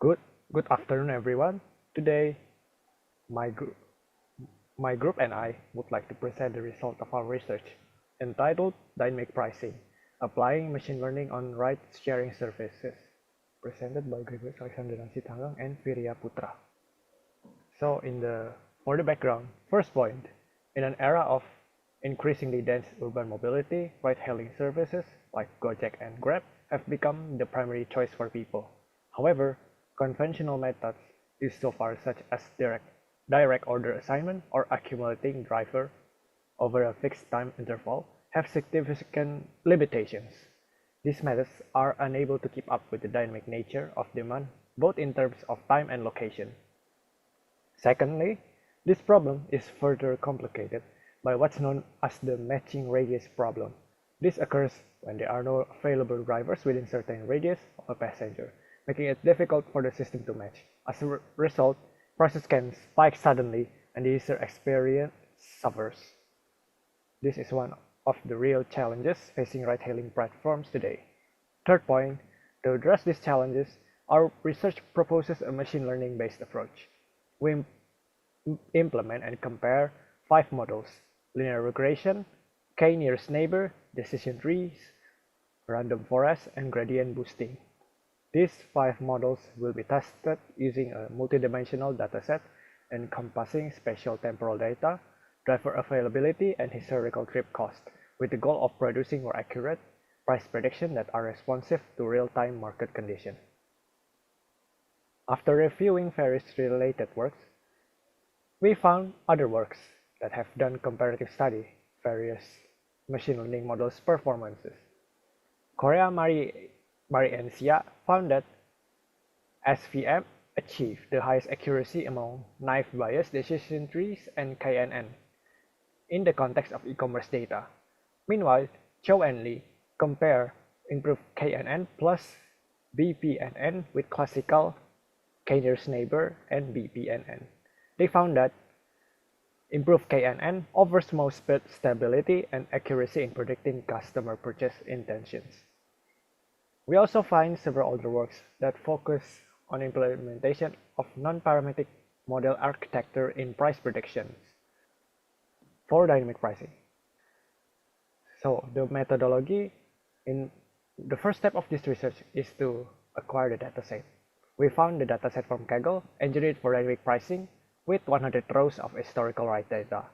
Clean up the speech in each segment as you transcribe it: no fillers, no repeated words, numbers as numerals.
Good, good afternoon, everyone. Today, my, gr- my group and I would like to present the result of our research entitled Dynamic Pricing, Applying Machine Learning on Ride-Sharing Services, presented by Gregorius Alexander Sitanggang and Virya Putra. So, for the background, first point, in an era of increasingly dense urban mobility, ride-hailing services like Gojek and Grab have become the primary choice for people. However, conventional methods used so far, such as direct order assignment or accumulating driver over a fixed time interval, have significant limitations. These methods are unable to keep up with the dynamic nature of demand, both in terms of time and location. Secondly, this problem is further complicated by what's known as the matching radius problem. This occurs when there are no available drivers within certain radius of a passenger, making it difficult for the system to match. As a result, prices can spike suddenly and the user experience suffers. This is one of the real challenges facing ride-hailing platforms today. Third point, to address these challenges, our research proposes a machine learning-based approach. We implement and compare 5 models: linear regression, k-nearest neighbor, decision trees, random forest, and gradient boosting. These 5 models will be tested using a multidimensional dataset encompassing spatial temporal data, driver availability, and historical trip cost, with the goal of producing more accurate price predictions that are responsive to real-time market conditions. After reviewing various related works, we found other works that have done comparative study various machine learning models' performances. Correa, Mari and Xia found that SVM achieved the highest accuracy among naive Bayes decision trees and KNN in the context of e-commerce data. Meanwhile, Chow and Lee compare improved KNN plus BPNN with classical k-nearest neighbor and BPNN. They found that improved KNN offers more stability and accuracy in predicting customer purchase intentions. We also find several other works that focus on implementation of non-parametric model architecture in price predictions for dynamic pricing. So the methodology in the first step of this research is to acquire the dataset. We found the dataset from Kaggle, engineered for dynamic pricing, with 100 rows of historical ride data.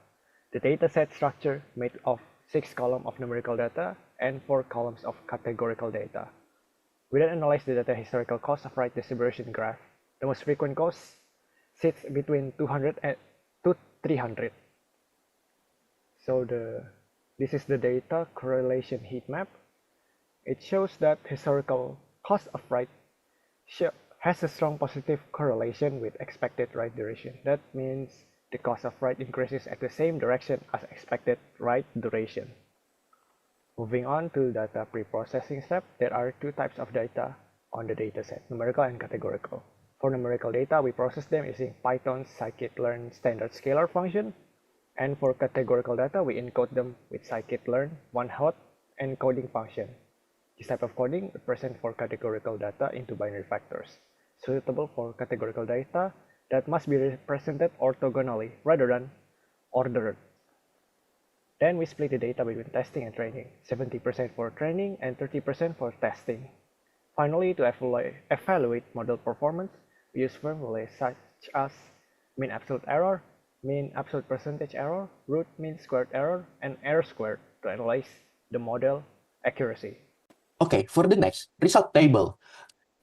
The dataset structure made of 6 columns of numerical data and 4 columns of categorical data. We then analyzed the data historical cost of ride distribution graph. The most frequent cost sits between 200 to 300. So this is the data correlation heat map. It shows that historical cost of ride has a strong positive correlation with expected ride duration. That means the cost of ride increases at the same direction as expected ride duration. Moving on to data pre-processing step, there are 2 types of data on the dataset, numerical and categorical. For numerical data, we process them using Python's scikit-learn standard scalar function, and for categorical data, we encode them with scikit-learn one-hot encoding function. This type of coding represents for categorical data into binary factors, suitable for categorical data that must be represented orthogonally rather than ordered. Then we split the data between testing and training, 70% for training and 30% for testing. Finally, to evaluate model performance, we use formulas such as mean absolute error, mean absolute percentage error, root mean squared error, and error squared to analyze the model accuracy. Okay, for the next, result table.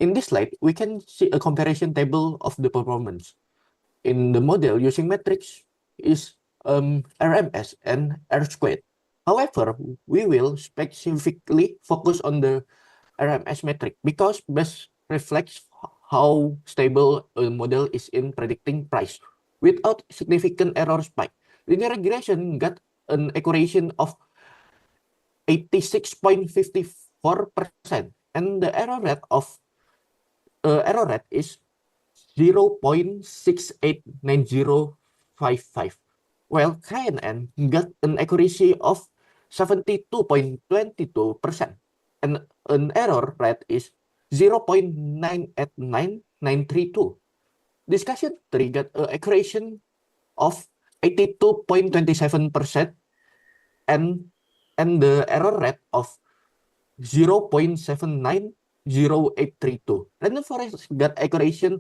In this slide, we can see a comparison table of the performance. In the model using metrics is RMS and R squared. However, we will specifically focus on the RMS metric because best reflects how stable a model is in predicting price without significant error spike. Linear regression got an accuracy of 86.54%, and the error rate is 0.689055. While KNN got an accuracy of 72.22%, and an error rate is 0.989 932. Discussion 3 got an accuracy of 82.27% and the error rate of 0.790832. Random forest got accuracy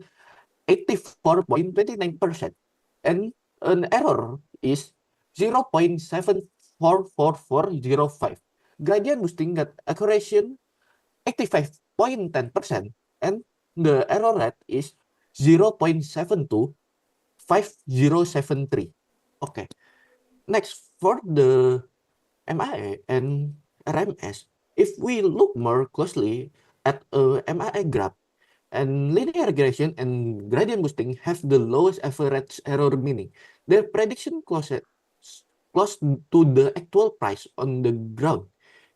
84.29% and an error is 0.744405. Gradient boosting got accuracy 85.10% and the error rate is 0.725073. Okay. Next, for the MIA and RMS, if we look more closely at a MIA graph, and linear regression and gradient boosting have the lowest average error, meaning their prediction close to the actual price on the ground.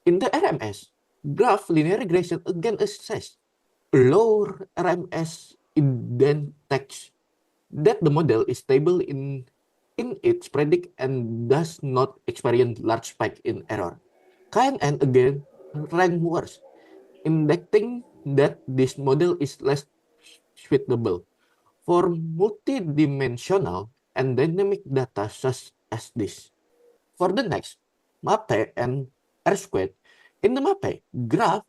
In the RMS graph, linear regression again assess low RMS index that the model is stable in its predict and does not experience large spike in error. KNN again rank worse, indicating that this model is less suitable for multidimensional and dynamic data such as this. For the next, MAPE and R-squared. In the MAPE graph,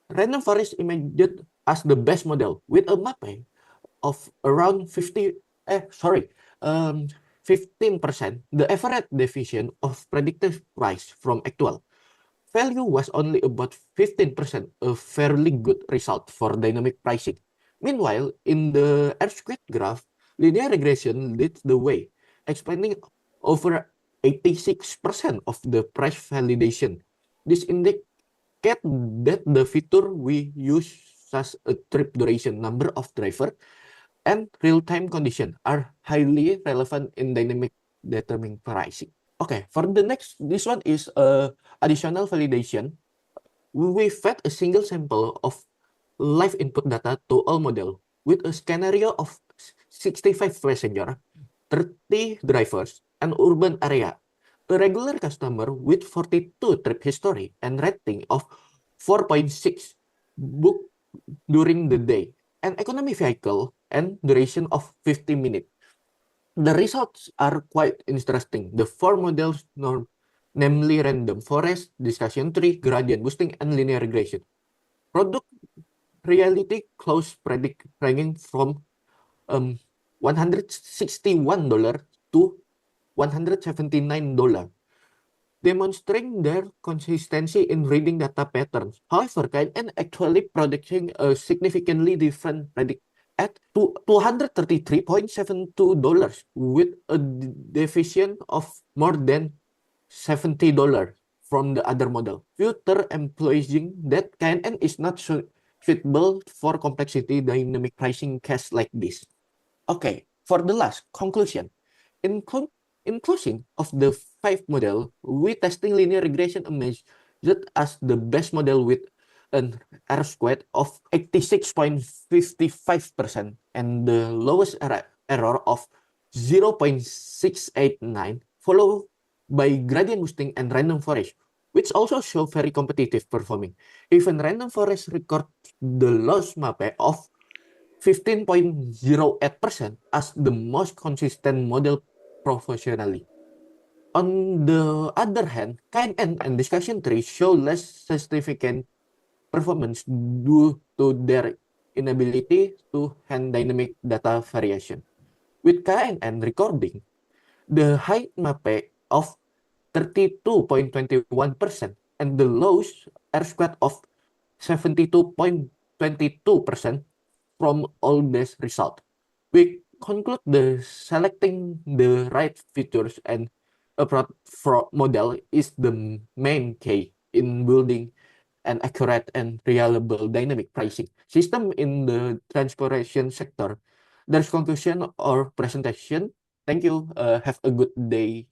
random forest emerged as the best model with a MAPE of around 15%. The average deviation of predicted price from actual value was only about 15%, a fairly good result for dynamic pricing. Meanwhile, in the R-squared graph, linear regression leads the way, explaining over 86% of the price validation. This indicates that the feature we use, such a trip duration, number of driver, and real-time condition are highly relevant in dynamic determining pricing. Okay, for the next, this one is additional validation. We fed a single sample of live input data to all model with a scenario of 65 passenger, 30 drivers, and urban area. A regular customer with 42 trip history and rating of 4.6 booked during the day, an economy vehicle and duration of 50 minutes. The results are quite interesting. The four models, namely random forest, discussion tree, gradient boosting, and linear regression, product reality close predict ranging from $161 to $179, demonstrating their consistency in reading data patterns. However, KNN actually predicting a significantly different predict at $233.72 with a deviation of more than $70 from the other model. Further emphasizing that KNN is not suitable for complexity dynamic pricing case like this. Okay, for the last conclusion. In closing of the 5 model, we testing linear regression emerged as the best model with an R-squared of 86.55% and the lowest error of 0.689, followed by gradient boosting and random forest, which also show very competitive performing. Even random forest record the lowest MAPE of 15.08% as the most consistent model professionally. On the other hand, KNN and discussion tree show less significant performance due to their inability to handle dynamic data variation. With KNN recording the high MAPE of 32.21% and the lowest R-squared of 72.22% from all these results, we conclude the selecting the right features and approach for model is the main key in building an accurate and reliable dynamic pricing system in the transportation sector. There's conclusion or presentation. Thank you. Have a good day.